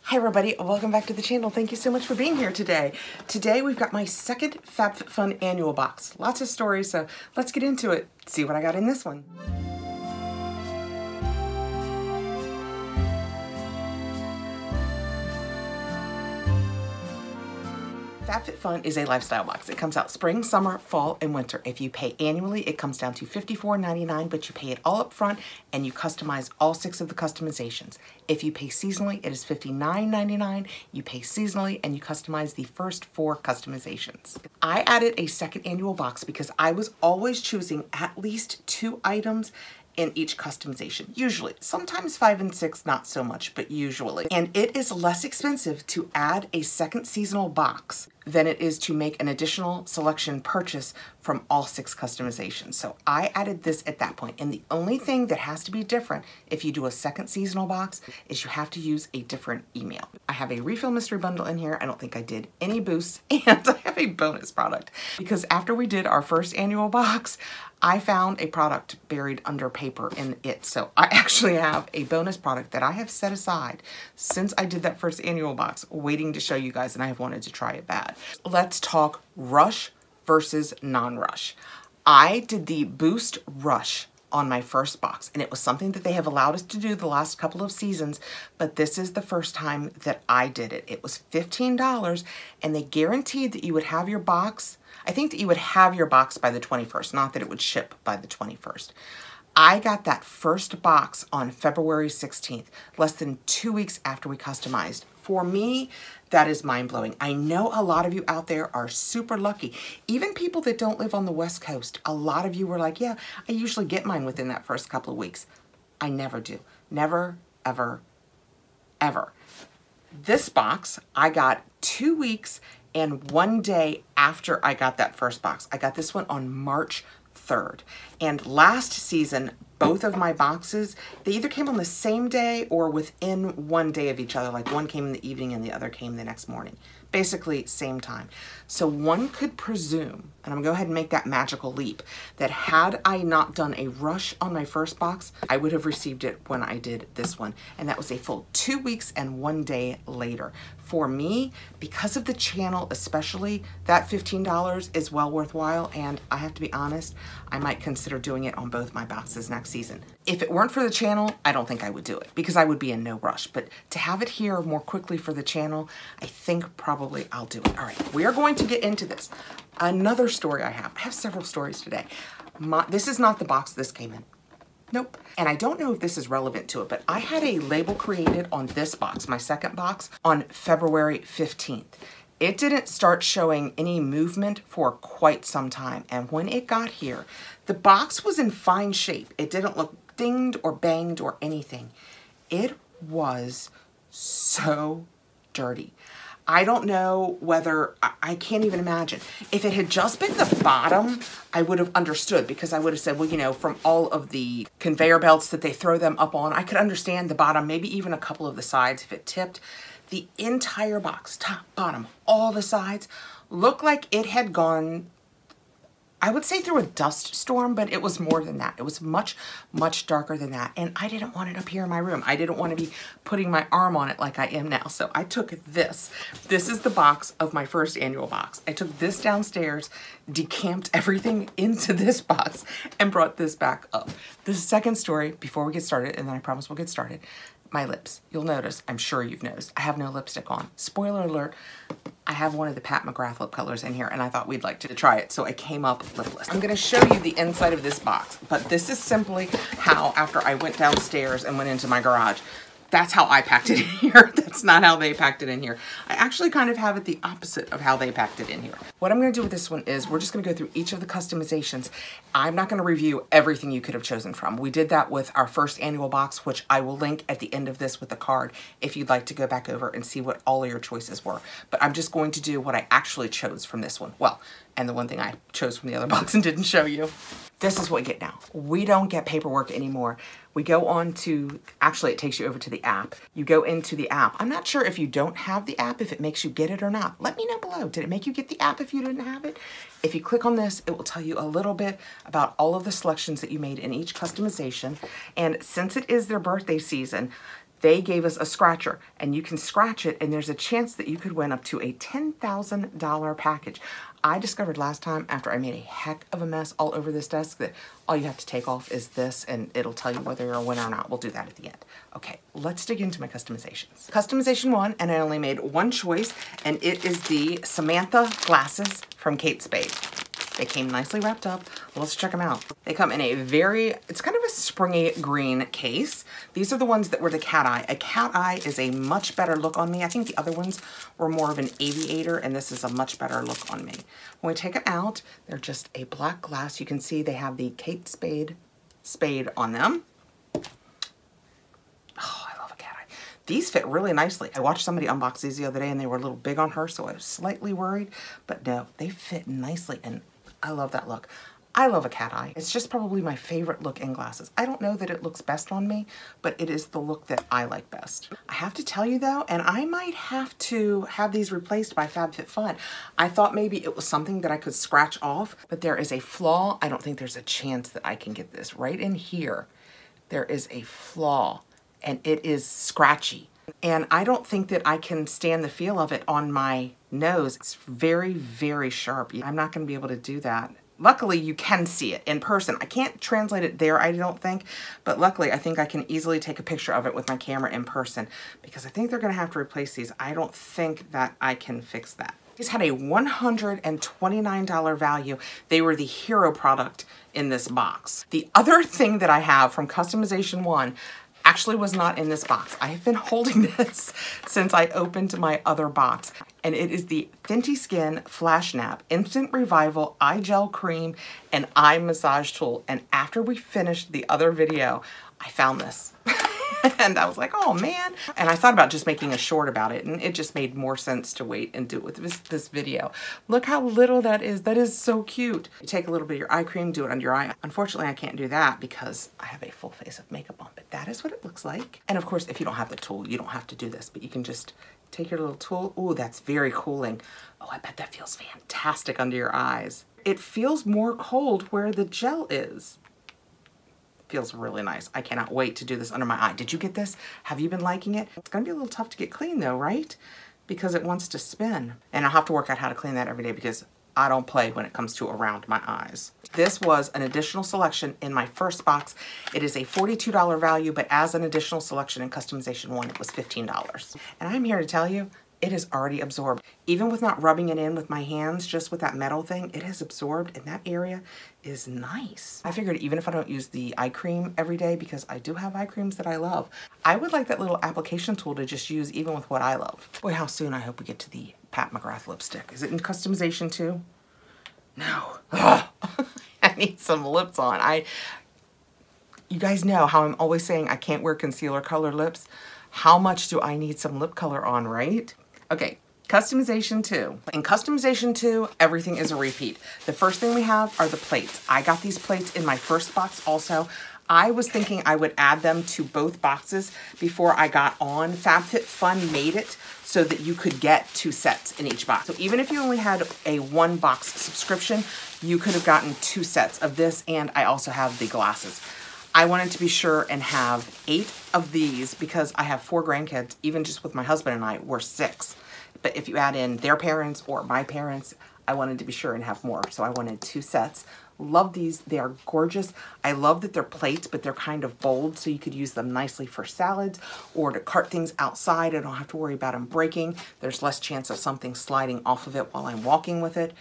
Hi everybody, welcome back to the channel. Thank you so much for being here today. Today we've got my second Fabfitfun annual box. Lots of stories, so let's get into it. See what I got in this one. Fabfitfun is a lifestyle box. It comes out spring, summer, fall, and winter. If you pay annually, it comes down to $54.99, but you pay it all up front and you customize all 6 of the customizations. If you pay seasonally, it is $59.99. You pay seasonally and you customize the first 4 customizations. I added a second annual box because I was always choosing at least 2 items in each customization, usually. Sometimes 5 and 6, not so much, but usually. And it is less expensive to add a second seasonal box than it is to make an additional selection purchase from all 6 customizations. So I added this at that point. And the only thing that has to be different if you do a second seasonal box is you have to use a different email. I have a refill mystery bundle in here. I don't think I did any boosts, and I have a bonus product because after we did our first annual box, I found a product buried under paper in it. So I actually have a bonus product that I have set aside since I did that first annual box, waiting to show you guys, and I have wanted to try it bad. Let's talk rush versus non-rush. I did the Boost Rush on my first box, and it was something that they have allowed us to do the last couple of seasons, but this is the first time that I did it. It was $15, and they guaranteed that you would have your box. I think that you would have your box by the 21st, not that it would ship by the 21st. I got that first box on February 16th, less than 2 weeks after we customized. For me, that is mind-blowing. I know a lot of you out there are super lucky. Even people that don't live on the West Coast, a lot of you were like, yeah, I usually get mine within that first couple of weeks. I never do. Never, ever, ever. This box, I got 2 weeks and 1 day after I got that first box. I got this one on March 3rd. And last season, both of my boxes, they either came on the same day or within 1 day of each other. Like one came in the evening and the other came the next morning. Basically, same time. So one could presume, and I'm gonna go ahead and make that magical leap, that had I not done a rush on my first box, I would have received it when I did this one. And that was a full 2 weeks and 1 day later. For me, because of the channel especially, that $15 is well worthwhile, and I have to be honest, I might consider doing it on both my boxes next season. If it weren't for the channel, I don't think I would do it because I would be in no rush. But to have it here more quickly for the channel, I think probably I'll do it. All right, we are going to get into this. Another story I have several stories today. This is not the box this came in. Nope. And I don't know if this is relevant to it, but I had a label created on this box, my second box, on February 15th. It didn't start showing any movement for quite some time. And when it got here, the box was in fine shape. It didn't look dinged or banged or anything. It was so dirty. I don't know whether, I can't even imagine. If it had just been the bottom, I would have understood because I would have said, well, you know, from all of the conveyor belts that they throw them up on, I could understand the bottom, maybe even a couple of the sides if it tipped. The entire box, top, bottom, all the sides, looked like it had gone, I would say through a dust storm, but it was more than that. It was much, much darker than that. And I didn't want it up here in my room. I didn't want to be putting my arm on it like I am now. So I took this. This is the box of my first annual box. I took this downstairs, decamped everything into this box, and brought this back up. The second story, before we get started, and then I promise we'll get started, my lips. You'll notice, I'm sure you've noticed, I have no lipstick on. Spoiler alert, I have one of the Pat McGrath lip colors in here and I thought we'd like to try it, so I came up lipless. I'm gonna show you the inside of this box, but this is simply how, after I went downstairs and went into my garage, that's how I packed it in here. That's not how they packed it in here. I actually kind of have it the opposite of how they packed it in here. What I'm gonna do with this one is we're just gonna go through each of the customizations. I'm not gonna review everything you could have chosen from. We did that with our first annual box, which I will link at the end of this with a card if you'd like to go back over and see what all of your choices were. But I'm just going to do what I actually chose from this one. Well, and the one thing I chose from the other box and didn't show you. This is what we get now. We don't get paperwork anymore. We go on to, actually it takes you over to the app. You go into the app. I'm not sure if you don't have the app, if it makes you get it or not. Let me know below. Did it make you get the app if you didn't have it? If you click on this, it will tell you a little bit about all of the selections that you made in each customization. And since it is their birthday season, they gave us a scratcher, and you can scratch it, and there's a chance that you could win up to a $10,000 package. I discovered last time, after I made a heck of a mess all over this desk, that all you have to take off is this, and it'll tell you whether you're a winner or not. We'll do that at the end. Okay, let's dig into my customizations. Customization 1, and I only made one choice, and it is the Samantha glasses from Kate Spade. They came nicely wrapped up. Let's check them out. They come in a it's kind of a springy green case. These are the ones that were the cat eye. A cat eye is a much better look on me. I think the other ones were more of an aviator, and this is a much better look on me. When we take it out, they're just a black glass. You can see they have the Kate Spade on them. Oh, I love a cat eye. These fit really nicely. I watched somebody unbox these the other day, and they were a little big on her, so I was slightly worried, but no, they fit nicely, and I love that look. I love a cat eye. It's just probably my favorite look in glasses. I don't know that it looks best on me, but it is the look that I like best. I have to tell you though, and I might have to have these replaced by Fabfitfun. I thought maybe it was something that I could scratch off, but there is a flaw. I don't think there's a chance that I can get this. Right in here, there is a flaw, and it is scratchy. And I don't think that I can stand the feel of it on my nose. It's very, very sharp. I'm not going to be able to do that. Luckily, you can see it in person. I can't translate it there, I don't think, but luckily, I think I can easily take a picture of it with my camera in person, because I think they're going to have to replace these. I don't think that I can fix that. These had a $129 value. They were the hero product in this box. The other thing that I have from Customization 1 actually was not in this box. I have been holding this since I opened my other box, and it is the Fenty Skin Flash Nap Instant Revival Eye Gel Cream and Eye Massage Tool. And after we finished the other video, I found this. And I was like, oh man. And I thought about just making a short about it, and it just made more sense to wait and do it with this video. Look how little that is. That is so cute. You take a little bit of your eye cream, do it under your eye. Unfortunately, I can't do that because I have a full face of makeup on, but that is what it looks like. And of course, if you don't have the tool, you don't have to do this, but you can just take your little tool. Ooh, that's very cooling. Oh, I bet that feels fantastic under your eyes. It feels more cold where the gel is. Feels really nice. I cannot wait to do this under my eye. Did you get this? Have you been liking it? It's gonna be a little tough to get clean though, right? Because it wants to spin. And I'll have to work out how to clean that every day because I don't play when it comes to around my eyes. This was an additional selection in my first box. It is a $42 value, but as an additional selection in Customization 1, it was $15. And I'm here to tell you, it is already absorbed. Even with not rubbing it in with my hands, just with that metal thing, it has absorbed, and that area is nice. I figured even if I don't use the eye cream every day, because I do have eye creams that I love, I would like that little application tool to just use even with what I love. Boy, how soon I hope we get to the Pat McGrath lipstick. Is it in Customization 2? No. I need some lips on. You guys know how I'm always saying I can't wear concealer color lips. How much do I need some lip color on, right? Okay, Customization 2. In Customization 2, everything is a repeat. The first thing we have are the plates. I got these plates in my first box also. I was thinking I would add them to both boxes before I got on. Fabfitfun made it so that you could get 2 sets in each box. So even if you only had a 1-box subscription, you could have gotten 2 sets of this, and I also have the glasses. I wanted to be sure and have 8 of these because I have 4 grandkids. Even just with my husband and I, we're 6. But if you add in their parents or my parents, I wanted to be sure and have more. So I wanted 2 sets. Love these. They are gorgeous. I love that they're plates, but they're kind of bold, so you could use them nicely for salads or to cart things outside. I don't have to worry about them breaking. There's less chance of something sliding off of it while I'm walking with it.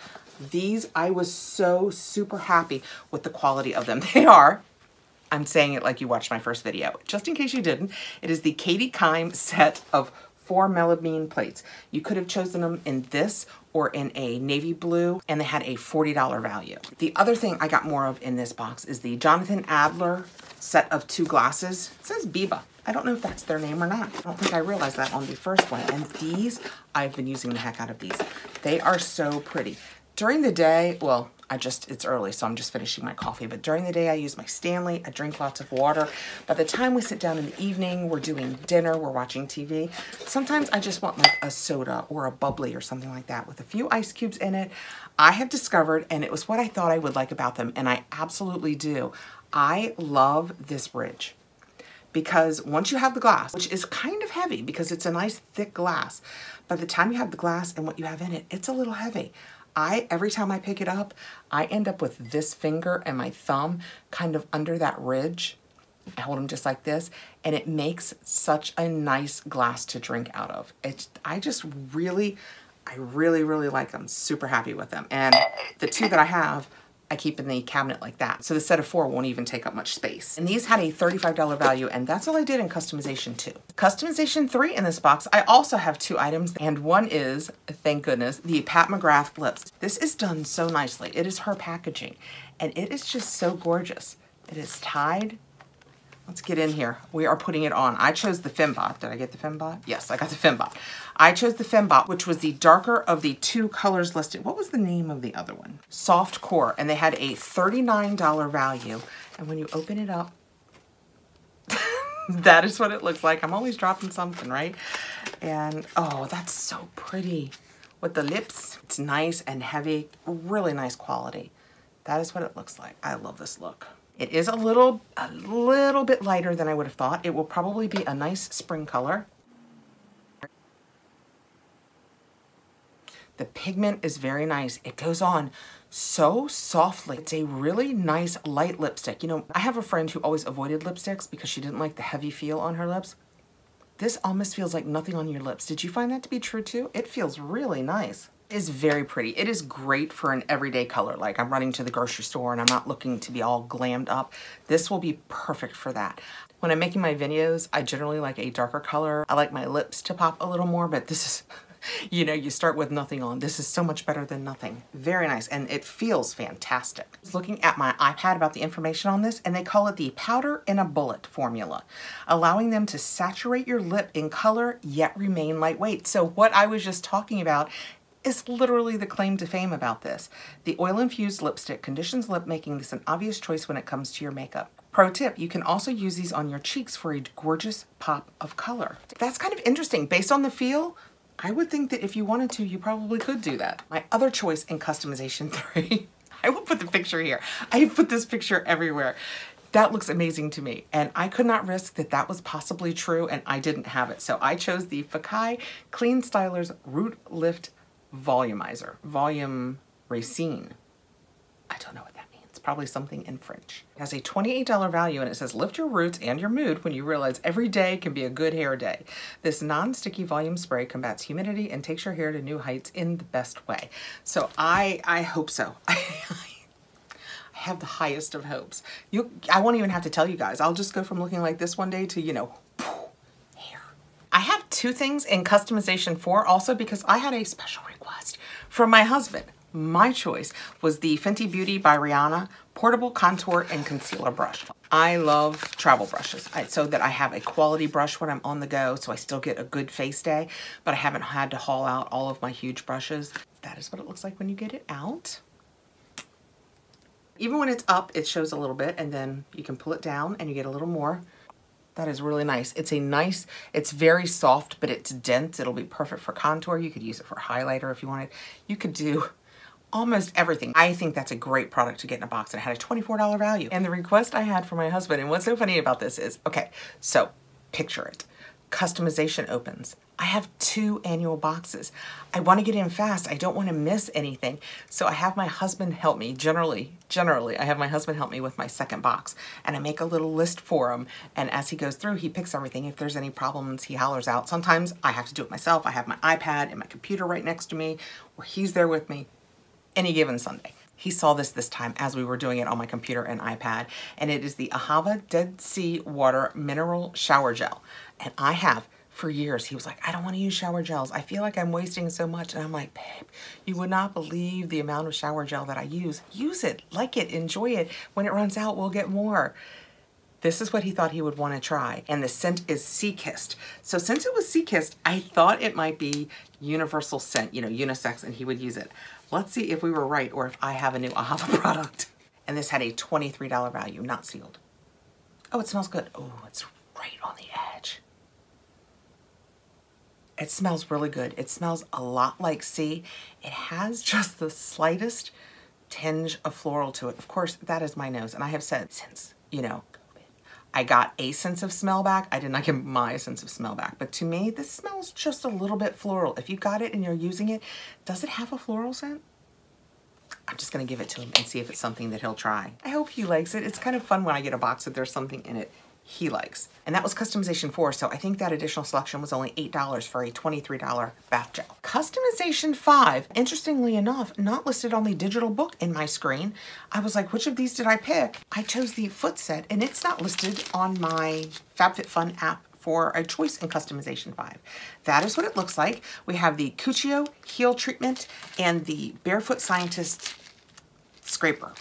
These, I was so super happy with the quality of them. They are, I'm saying it like you watched my first video. Just in case you didn't, it is the Katie Kime set of 4 melamine plates. You could have chosen them in this or in a navy blue, and they had a $40 value. The other thing I got more of in this box is the Jonathan Adler set of 2 glasses. It says Bieber. I don't know if that's their name or not. I don't think I realized that on the first one. And these, I've been using the heck out of these. They are so pretty. During the day, well, it's early, so I'm just finishing my coffee, but during the day I use my Stanley, I drink lots of water. By the time we sit down in the evening, we're doing dinner, we're watching TV, sometimes I just want like a soda or a bubbly or something like that with a few ice cubes in it. I have discovered, and it was what I thought I would like about them, and I absolutely do, I love this ridge. because once you have the glass, which is kind of heavy because it's a nice thick glass, by the time you have the glass and what you have in it, it's a little heavy. Every time I pick it up, I end up with this finger and my thumb kind of under that ridge. I hold them just like this, and it makes such a nice glass to drink out of. I really like them. Super happy with them. And the two that I have, I keep in the cabinet like that. So the set of 4 won't even take up much space. And these had a $35 value, and that's all I did in customization 2. Customization 3 in this box, I also have 2 items, and one is, thank goodness, the Pat McGrath lips. This is done so nicely. It is her packaging, and it is just so gorgeous. It is tied. Let's get in here. We are putting it on. I chose the Fembot. Did I get the Fembot? Yes, I got the Fembot. I chose the Fembot, which was the darker of the 2 colors listed. What was the name of the other one? Soft Core, and they had a $39 value. And when you open it up, that is what it looks like. I'm always dropping something, right? And oh, that's so pretty. With the lips, it's nice and heavy, really nice quality. That is what it looks like. I love this look. It is a little bit lighter than I would have thought. It will probably be a nice spring color. The pigment is very nice. It goes on so softly. It's a really nice light lipstick. You know, I have a friend who always avoided lipsticks because she didn't like the heavy feel on her lips. This almost feels like nothing on your lips. Did you find that to be true too? It feels really nice. It is very pretty. It is great for an everyday color. Like I'm running to the grocery store and I'm not looking to be all glammed up. This will be perfect for that. When I'm making my videos, I generally like a darker color. I like my lips to pop a little more, but this is, you know, you start with nothing on. This is so much better than nothing. Very nice, and it feels fantastic. I was looking at my iPad about the information on this, and they call it the powder in a bullet formula, allowing them to saturate your lip in color, yet remain lightweight. So what I was just talking about is literally the claim to fame about this. The oil-infused lipstick conditions lip, making this an obvious choice when it comes to your makeup. Pro tip, you can also use these on your cheeks for a gorgeous pop of color. That's kind of interesting. Based on the feel, I would think that if you wanted to, you probably could do that. My other choice in customization 3, I will put the picture here. I put this picture everywhere. That looks amazing to me, and I could not risk that that was possibly true and I didn't have it. So I chose the Fakai Clean Styler's Root Lift Volumizer. Volume Racine. I don't know what that means. Probably something in French. It has a $28 value, and it says lift your roots and your mood when you realize every day can be a good hair day. This non-sticky volume spray combats humidity and takes your hair to new heights in the best way. So I hope so. I have the highest of hopes. I won't even have to tell you guys. I'll just go from looking like this one day to, you know, hair. I have 2 things in customization 4 also because I had a special request from my husband. My choice was the Fenty Beauty by Rihanna Portable Contour and Concealer Brush. I love travel brushes so that I have a quality brush when I'm on the go, so I still get a good face day, but I haven't had to haul out all of my huge brushes. That is what it looks like when you get it out. Even when it's up, it shows a little bit, and then you can pull it down and you get a little more. That is really nice. It's very soft, but it's dense. It'll be perfect for contour. You could use it for highlighter if you wanted. You could do almost everything. I think that's a great product to get in a box, and it had a $24 value. And the request I had for my husband, and what's so funny about this is, okay, so picture it. Customization opens. I have 2 annual boxes. I want to get in fast. I don't want to miss anything. So I have my husband help me. Generally, I have my husband help me with my second box, and I make a little list for him. And as he goes through, he picks everything. If there's any problems, he hollers out. Sometimes I have to do it myself. I have my iPad and my computer right next to me, where he's there with me any given Sunday. He saw this time as we were doing it on my computer and iPad, and it is the Ahava Dead Sea Water Mineral Shower Gel. And I have for years. He was like, I don't want to use shower gels. I feel like I'm wasting so much. And I'm like, babe, you would not believe the amount of shower gel that I use. Use it, like it, enjoy it. When it runs out, we'll get more. This is what he thought he would want to try. And the scent is Sea Kissed. So since it was Sea Kissed, I thought it might be universal scent, you know, unisex, and he would use it. Let's see if we were right or if I have a new Ahava product. And this had a $23 value, not sealed. Oh, it smells good. Oh, it's right on the edge. It smells really good. It smells a lot like sea. It has just the slightest tinge of floral to it. Of course, that is my nose. And I have said since, you know, COVID, I got a sense of smell back. I did not get my sense of smell back, but to me, this smells just a little bit floral. If you got it and you're using it, does it have a floral scent? I'm just gonna give it to him and see if it's something that he'll try. I hope he likes it. It's kind of fun when I get a box that there's something in it he likes. And that was customization 4, so I think that additional selection was only $8 for a $23 bath gel. Customization 5, interestingly enough, not listed on the digital book in my screen. I was like, which of these did I pick? I chose the foot set, and it's not listed on my FabFitFun app for a choice in customization 5. That is what it looks like. We have the Cuccio heel treatment and the Barefoot Scientist scraper.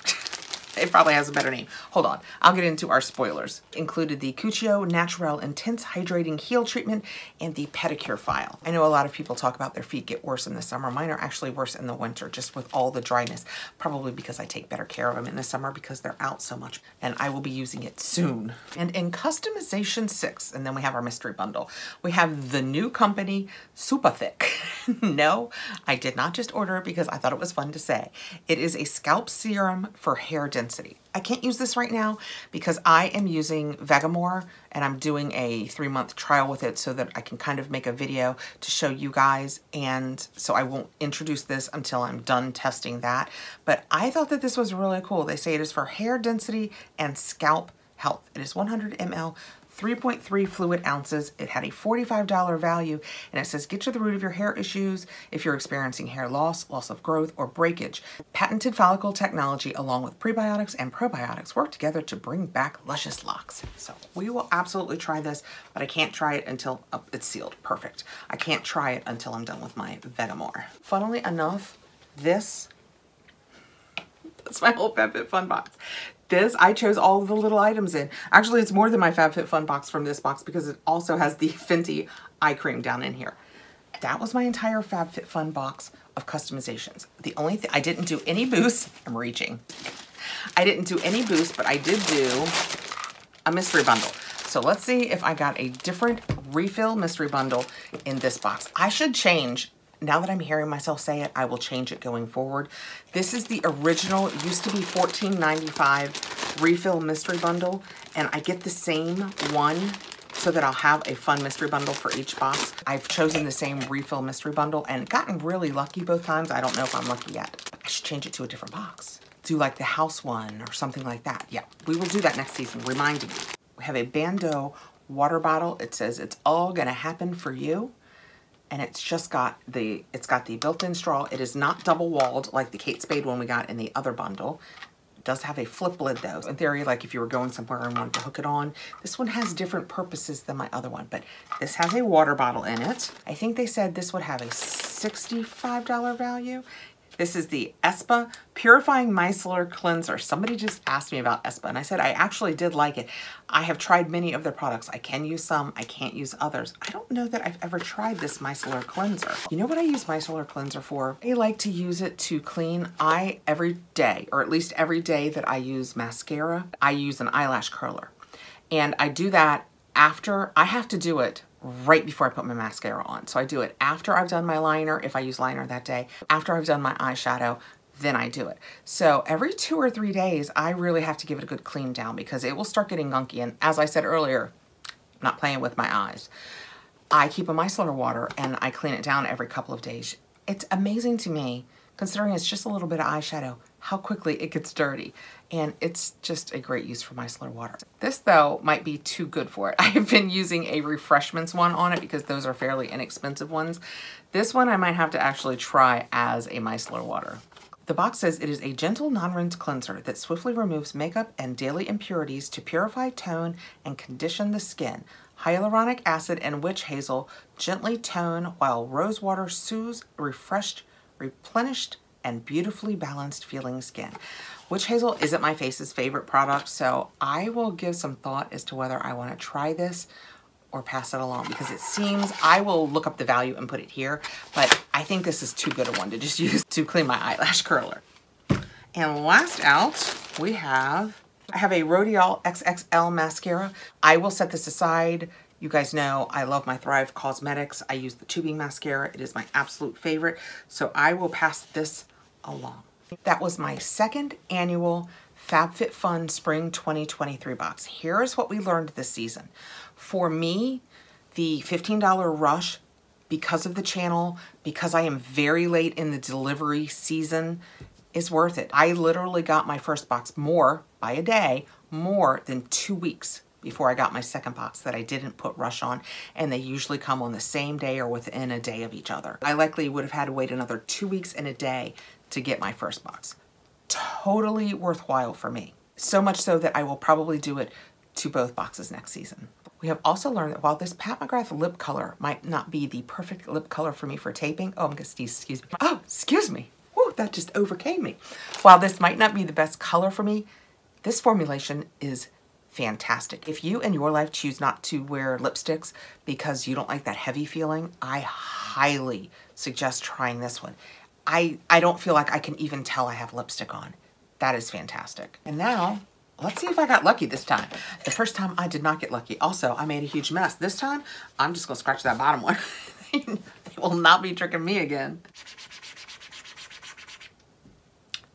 It probably has a better name. Hold on, I'll get into our spoilers. Included the Cuccio Naturel Intense Hydrating Heel Treatment and the Pedicure File. I know a lot of people talk about their feet get worse in the summer. Mine are actually worse in the winter, just with all the dryness. Probably because I take better care of them in the summer because they're out so much. And I will be using it soon. And in customization 6, and then we have our mystery bundle, we have the new company, Super Thick. No, I did not just order it because I thought it was fun to say. It is a scalp serum for hair density. I can't use this right now because I am using Vegamore and I'm doing a 3-month trial with it so that I can kind of make a video to show you guys, and so I won't introduce this until I'm done testing that. But I thought that this was really cool. They say it is for hair density and scalp health. It is 100 ml, 3.3 fluid ounces. It had a $45 value, and it says, get to the root of your hair issues if you're experiencing hair loss, loss of growth, or breakage. Patented follicle technology along with prebiotics and probiotics work together to bring back luscious locks. So we will absolutely try this, but I can't try it until it's sealed. Perfect. I can't try it until I'm done with my Vegamore. Funnily enough, that's my whole Fabfitfun box. This, I chose all of the little items in. Actually, it's more than my Fabfitfun box from this box because it also has the Fenty eye cream down in here. That was my entire Fabfitfun box of customizations. The only thing, I didn't do any boosts. I'm reaching. I didn't do any boosts, but I did do a mystery bundle. So let's see if I got a different refill mystery bundle in this box. I should change. Now that I'm hearing myself say it, I will change it going forward. This is the original, it used to be $14.95 refill mystery bundle, and I get the same one so that I'll have a fun mystery bundle for each box. I've chosen the same refill mystery bundle and gotten really lucky both times. I don't know if I'm lucky yet. I should change it to a different box. Do like the house one or something like that. Yeah, we will do that next season, reminding you. We have a Bando water bottle. It says, it's all gonna happen for you. And it's just got the, built-in straw. It is not double-walled like the Kate Spade one we got in the other bundle. It does have a flip lid though. In theory, like if you were going somewhere and wanted to hook it on, this one has different purposes than my other one, but this has a water bottle in it. I think they said this would have a $65 value. This is the Espa Purifying Micellar Cleanser. Somebody just asked me about Espa, and I said I actually did like it. I have tried many of their products. I can use some, I can't use others. I don't know that I've ever tried this micellar cleanser. You know what I use micellar cleanser for? I like to use it to clean every day, or at least every day that I use mascara, I use an eyelash curler. And I do that after, I have to do it right before I put my mascara on. So I do it after I've done my liner, if I use liner that day, after I've done my eyeshadow, then I do it. So every 2 or 3 days, I really have to give it a good clean down because it will start getting gunky. And as I said earlier, I'm not playing with my eyes. I keep a micellar water and I clean it down every couple of days. It's amazing to me, considering it's just a little bit of eyeshadow, how quickly it gets dirty. And it's just a great use for micellar water. This though might be too good for it. I have been using a Refreshments one on it because those are fairly inexpensive ones. This one I might have to actually try as a micellar water. The box says it is a gentle non-rinse cleanser that swiftly removes makeup and daily impurities to purify, tone, and condition the skin. Hyaluronic acid and witch hazel gently tone while rose water soothes, refreshed, replenished, and beautifully balanced feeling skin. Witch hazel isn't my face's favorite product, so I will give some thought as to whether I want to try this or pass it along because it seems, I will look up the value and put it here, but I think this is too good a one to just use to clean my eyelash curler. And last out, I have a Rodial XXL mascara. I will set this aside. You guys know I love my Thrive Cosmetics. I use the tubing mascara. It is my absolute favorite, so I will pass this along. That was my second annual Fabfitfun Spring 2023 box. Here's what we learned this season. For me, the $15 rush, because of the channel, because I am very late in the delivery season, is worth it. I literally got my first box more, by a day, more than 2 weeks before I got my second box that I didn't put rush on, and they usually come on the same day or within a day of each other. I likely would have had to wait another 2 weeks and a day to get my first box. Totally worthwhile for me. So much so that I will probably do it to both boxes next season. We have also learned that while this Pat McGrath lip color might not be the perfect lip color for me for taping, oh, I'm gonna sneeze, excuse me. Oh, excuse me. Woo, that just overcame me. While this might not be the best color for me, this formulation is fantastic. If you in your life choose not to wear lipsticks because you don't like that heavy feeling, I highly suggest trying this one. I don't feel like I can even tell I have lipstick on. That is fantastic. And now, let's see if I got lucky this time. The first time I did not get lucky. Also, I made a huge mess. This time, I'm just gonna scratch that bottom one. They will not be tricking me again.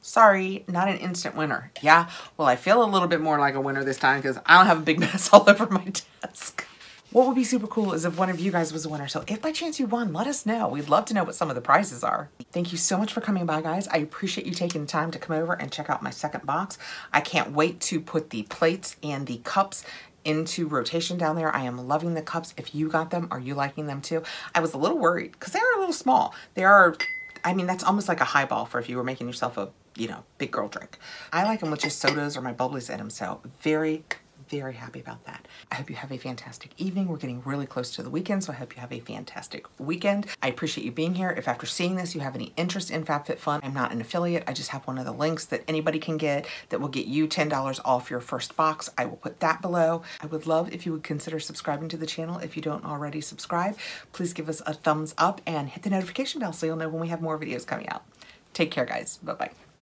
Sorry, not an instant winner. Yeah, well, I feel a little bit more like a winner this time because I don't have a big mess all over my desk. What would be super cool is if one of you guys was a winner. So if by chance you won, let us know. We'd love to know what some of the prizes are. Thank you so much for coming by, guys. I appreciate you taking the time to come over and check out my second box. I can't wait to put the plates and the cups into rotation down there. I am loving the cups. If you got them, are you liking them too? I was a little worried because they are a little small. They are, I mean, that's almost like a highball for if you were making yourself a, you know, big girl drink. I like them with just sodas or my bubblies in them. So very happy about that. I hope you have a fantastic evening. We're getting really close to the weekend, so I hope you have a fantastic weekend. I appreciate you being here. If after seeing this you have any interest in Fabfitfun, I'm not an affiliate. I just have one of the links that anybody can get that will get you $10 off your first box. I will put that below. I would love if you would consider subscribing to the channel if you don't already subscribe. Please give us a thumbs up and hit the notification bell so you'll know when we have more videos coming out. Take care, guys. Bye-bye.